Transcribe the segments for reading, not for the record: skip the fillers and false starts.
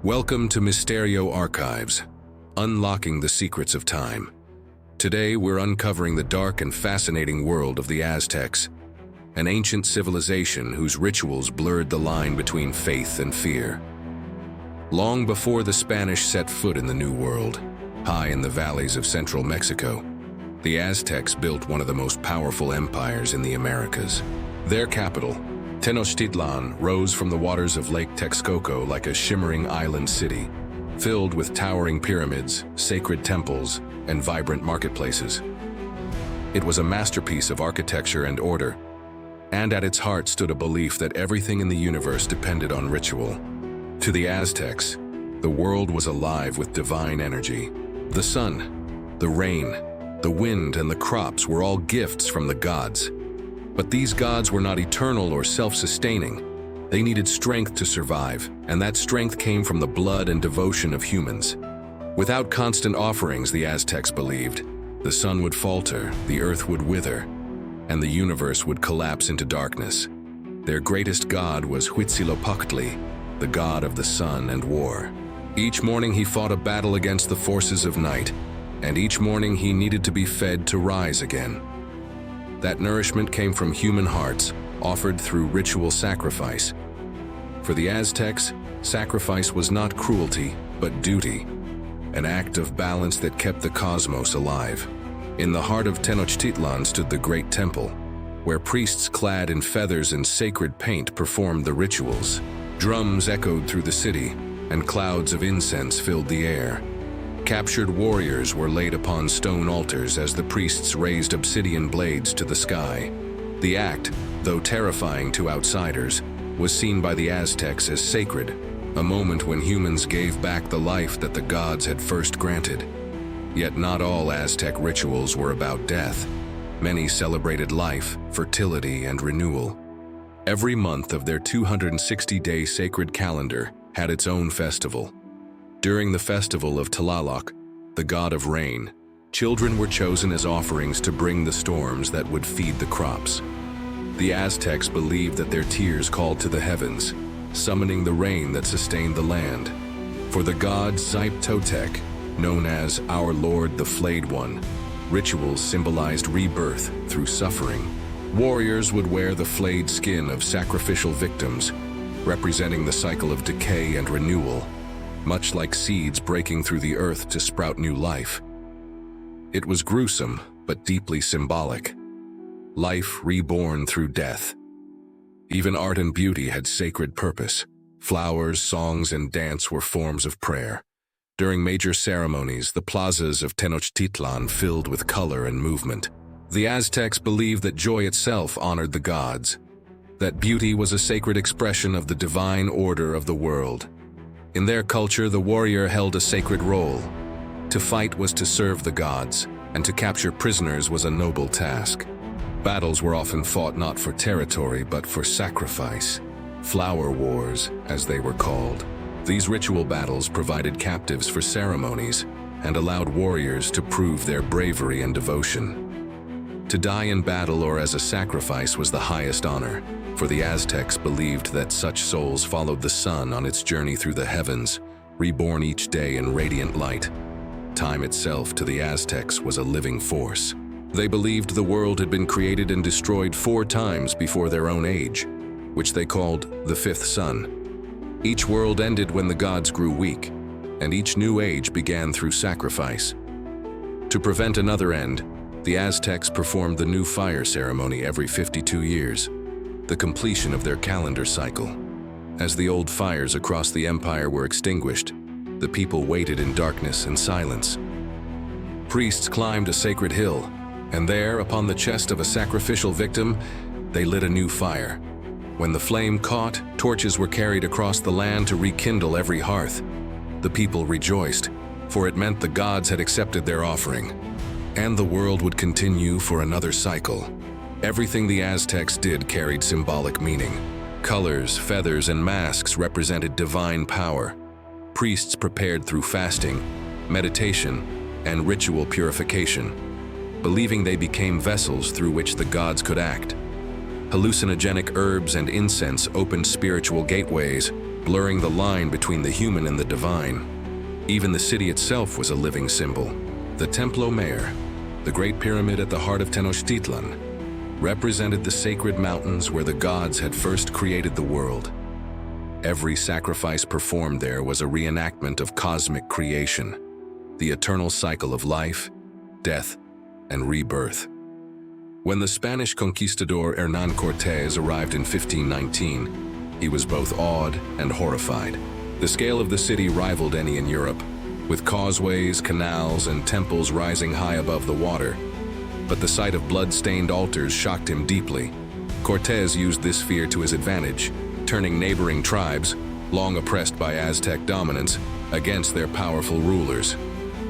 Welcome to Misteryo Archives, unlocking the secrets of time. Today we're uncovering the dark and fascinating world of the Aztecs, an ancient civilization whose rituals blurred the line between faith and fear. Long before the Spanish set foot in the New World, high in the valleys of central Mexico, the Aztecs built one of the most powerful empires in the Americas. Their capital, Tenochtitlan, rose from the waters of Lake Texcoco like a shimmering island city, filled with towering pyramids, sacred temples, and vibrant marketplaces. It was a masterpiece of architecture and order, and at its heart stood a belief that everything in the universe depended on ritual. To the Aztecs, the world was alive with divine energy. The sun, the rain, the wind, and the crops were all gifts from the gods. But these gods were not eternal or self-sustaining. They needed strength to survive, and that strength came from the blood and devotion of humans. Without constant offerings, the Aztecs believed, the sun would falter, the earth would wither, and the universe would collapse into darkness. Their greatest god was Huitzilopochtli, the god of the sun and war. Each morning he fought a battle against the forces of night, and each morning he needed to be fed to rise again. That nourishment came from human hearts, offered through ritual sacrifice. For the Aztecs, sacrifice was not cruelty, but duty, an act of balance that kept the cosmos alive. In the heart of Tenochtitlan stood the great temple, where priests clad in feathers and sacred paint performed the rituals. Drums echoed through the city, and clouds of incense filled the air. Captured warriors were laid upon stone altars as the priests raised obsidian blades to the sky. The act, though terrifying to outsiders, was seen by the Aztecs as sacred, a moment when humans gave back the life that the gods had first granted. Yet not all Aztec rituals were about death. Many celebrated life, fertility, and renewal. Every month of their 260-day sacred calendar had its own festival. During the festival of Tlaloc, the god of rain, children were chosen as offerings to bring the storms that would feed the crops. The Aztecs believed that their tears called to the heavens, summoning the rain that sustained the land. For the god Xipe-Totec, known as Our Lord the Flayed One, rituals symbolized rebirth through suffering. Warriors would wear the flayed skin of sacrificial victims, representing the cycle of decay and renewal, much like seeds breaking through the earth to sprout new life. It was gruesome, but deeply symbolic. Life reborn through death. Even art and beauty had sacred purpose. Flowers, songs, and dance were forms of prayer. During major ceremonies, the plazas of Tenochtitlan filled with color and movement. The Aztecs believed that joy itself honored the gods, that beauty was a sacred expression of the divine order of the world. In their culture, the warrior held a sacred role. To fight was to serve the gods, and to capture prisoners was a noble task. Battles were often fought not for territory, but for sacrifice. Flower wars, as they were called. These ritual battles provided captives for ceremonies and allowed warriors to prove their bravery and devotion. To die in battle or as a sacrifice was the highest honor, for the Aztecs believed that such souls followed the sun on its journey through the heavens, reborn each day in radiant light. Time itself to the Aztecs was a living force. They believed the world had been created and destroyed 4 times before their own age, which they called the fifth sun. Each world ended when the gods grew weak, and each new age began through sacrifice. To prevent another end, the Aztecs performed the new fire ceremony every 52 years, the completion of their calendar cycle. As the old fires across the empire were extinguished, the people waited in darkness and silence. Priests climbed a sacred hill, and there, upon the chest of a sacrificial victim, they lit a new fire. When the flame caught, torches were carried across the land to rekindle every hearth. The people rejoiced, for it meant the gods had accepted their offering, and the world would continue for another cycle. Everything the Aztecs did carried symbolic meaning. Colors, feathers, and masks represented divine power. Priests prepared through fasting, meditation, and ritual purification, believing they became vessels through which the gods could act. Hallucinogenic herbs and incense opened spiritual gateways, blurring the line between the human and the divine. Even the city itself was a living symbol. The Templo Mayor, the Great Pyramid at the heart of Tenochtitlan, represented the sacred mountains where the gods had first created the world. Every sacrifice performed there was a reenactment of cosmic creation, the eternal cycle of life, death, and rebirth. When the Spanish conquistador Hernán Cortés arrived in 1519, he was both awed and horrified. The scale of the city rivaled any in Europe, with causeways, canals, and temples rising high above the water. But the sight of blood-stained altars shocked him deeply. Cortés used this fear to his advantage, turning neighboring tribes, long oppressed by Aztec dominance, against their powerful rulers.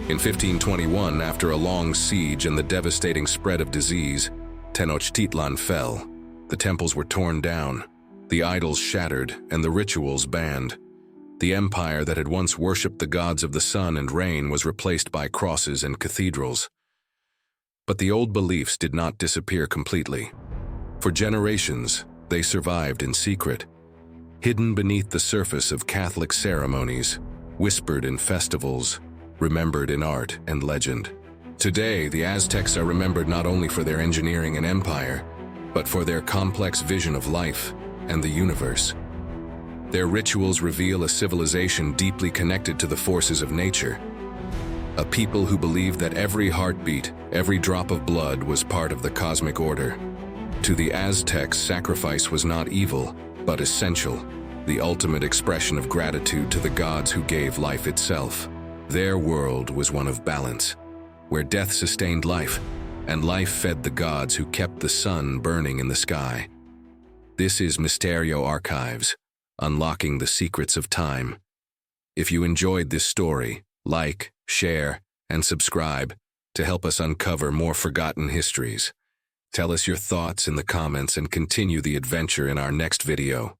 In 1521, after a long siege and the devastating spread of disease, Tenochtitlan fell. The temples were torn down, the idols shattered, and the rituals banned. The empire that had once worshipped the gods of the sun and rain was replaced by crosses and cathedrals. But the old beliefs did not disappear completely. For generations, they survived in secret, hidden beneath the surface of Catholic ceremonies, whispered in festivals, remembered in art and legend. Today, the Aztecs are remembered not only for their engineering and empire, but for their complex vision of life and the universe. Their rituals reveal a civilization deeply connected to the forces of nature, a people who believed that every heartbeat, every drop of blood was part of the cosmic order. To the Aztecs, sacrifice was not evil, but essential, the ultimate expression of gratitude to the gods who gave life itself. Their world was one of balance, where death sustained life, and life fed the gods who kept the sun burning in the sky. This is Misteryo Archives, unlocking the secrets of time. If you enjoyed this story, like, share, and subscribe to help us uncover more forgotten histories. Tell us your thoughts in the comments and continue the adventure in our next video.